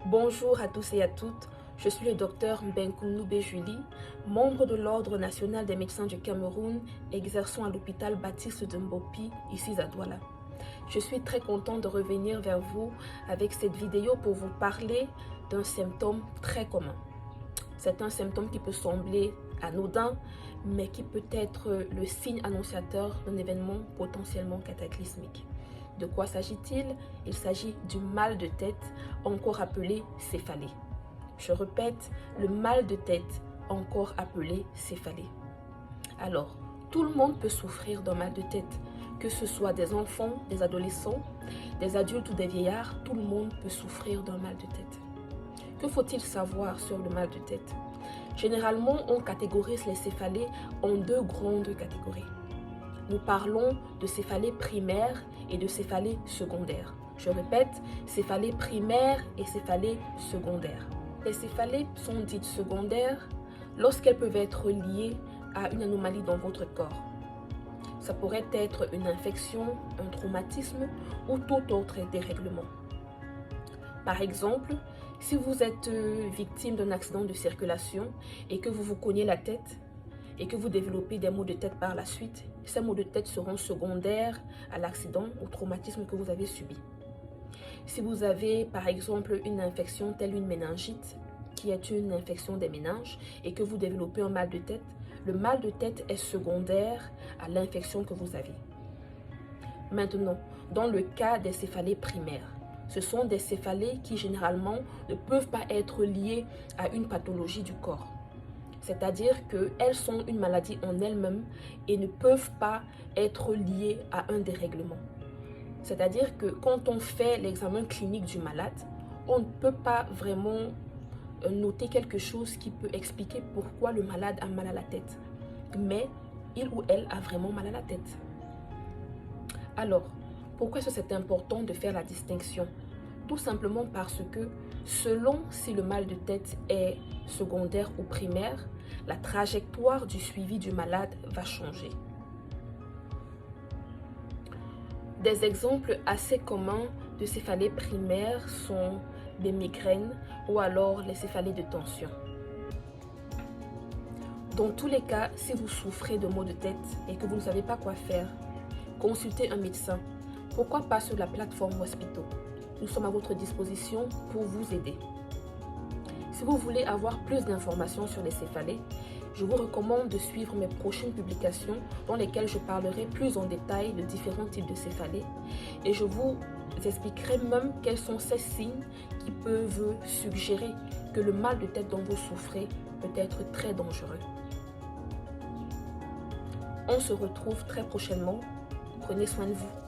Bonjour à tous et à toutes, je suis le docteur Mbenkounoubé Julie, membre de l'Ordre national des médecins du Cameroun, exerçant à l'hôpital Baptiste de Mbopi, ici à Douala. Je suis très content de revenir vers vous avec cette vidéo pour vous parler d'un symptôme très commun. C'est un symptôme qui peut sembler anodin, mais qui peut être le signe annonciateur d'un événement potentiellement cataclysmique. De quoi s'agit-il? Il s'agit du mal de tête, encore appelé céphalée. Je répète, le mal de tête, encore appelé céphalée. Alors, tout le monde peut souffrir d'un mal de tête, que ce soit des enfants, des adolescents, des adultes ou des vieillards, tout le monde peut souffrir d'un mal de tête. Que faut-il savoir sur le mal de tête? Généralement, on catégorise les céphalées en deux grandes catégories. Nous parlons de céphalée primaire et de céphalée secondaire. Je répète, céphalée primaire et céphalée secondaire. Les céphalées sont dites secondaires lorsqu'elles peuvent être liées à une anomalie dans votre corps. Ça pourrait être une infection, un traumatisme ou tout autre dérèglement. Par exemple, si vous êtes victime d'un accident de circulation et que vous vous cognez la tête et que vous développez des maux de tête par la suite, ces maux de tête seront secondaires à l'accident ou traumatisme que vous avez subi. Si vous avez par exemple une infection telle une méningite, qui est une infection des méninges, et que vous développez un mal de tête, le mal de tête est secondaire à l'infection que vous avez. Maintenant, dans le cas des céphalées primaires, ce sont des céphalées qui généralement ne peuvent pas être liées à une pathologie du corps. C'est-à-dire qu'elles sont une maladie en elles-mêmes et ne peuvent pas être liées à un dérèglement. C'est-à-dire que quand on fait l'examen clinique du malade, on ne peut pas vraiment noter quelque chose qui peut expliquer pourquoi le malade a mal à la tête. Mais il ou elle a vraiment mal à la tête. Alors, pourquoi est-ce que c'est important de faire la distinction? Tout simplement parce que selon si le mal de tête est secondaire ou primaire, la trajectoire du suivi du malade va changer. Des exemples assez communs de céphalées primaires sont des migraines ou alors les céphalées de tension. Dans tous les cas, si vous souffrez de maux de tête et que vous ne savez pas quoi faire, consultez un médecin. Pourquoi pas sur la plateforme Hospito? Nous sommes à votre disposition pour vous aider. Si vous voulez avoir plus d'informations sur les céphalées, je vous recommande de suivre mes prochaines publications dans lesquelles je parlerai plus en détail de différents types de céphalées et je vous expliquerai même quels sont ces signes qui peuvent suggérer que le mal de tête dont vous souffrez peut être très dangereux. On se retrouve très prochainement. Prenez soin de vous.